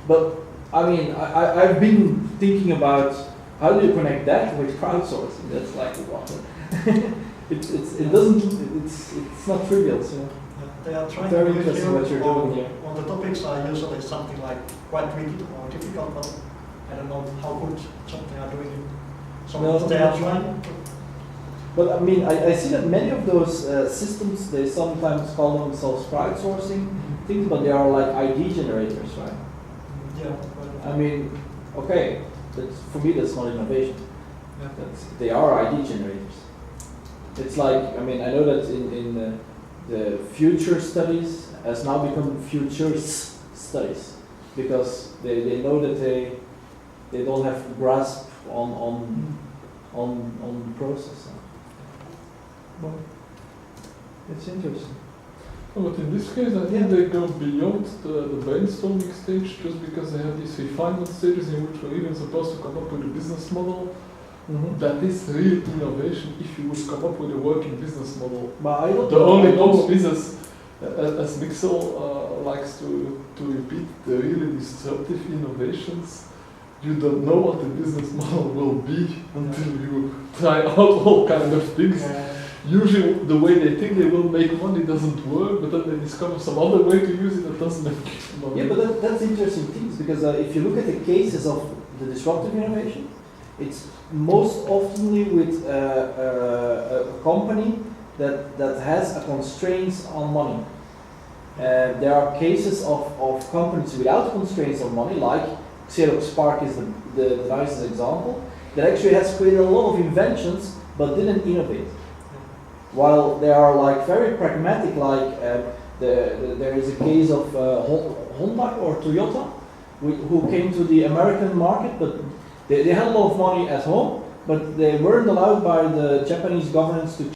But I mean, I've been thinking about how do you connect that with crowdsourcing. That's like wow. It's not trivial. So. They are trying Very to interesting what you're doing here. on the topics are usually something like quite tricky or difficult, but I don't know how good something are doing it. So No, they are trying. But I mean, I see that many of those systems, they sometimes call themselves crowdsourcing things, but they are like ID generators, right? Yeah. I mean, okay, for me that's not innovation. Yeah. They are ID generators. It's like, I mean, I know that in the future studies has now become futures studies because they know that they don't have grasp on the process. Well, it's interesting. Oh, but in this case, I think they go beyond the brainstorming stage just because they have these refinement stages in which we're even supposed to come up with a business model. Mm-hmm. That is real innovation if you would come up with a working business model. But I don't The only problem is, as Mixel likes to repeat, the really disruptive innovations, you don't know what the business model will be until you try out all kind of things. Usually the way they think they will make money doesn't work, but then they discover some other way to use it that doesn't make money. Yeah, but that's interesting things because if you look at the cases of the disruptive innovation, it's most oftenly with a company that has a constraints on money. There are cases of companies without constraints on money, like Xerox Spark is the nicest example, that actually has created a lot of inventions but didn't innovate. While they are like very pragmatic, like there is a case of Honda or Toyota, who came to the American market, but they had a lot of money at home, but they weren't allowed by the Japanese governments to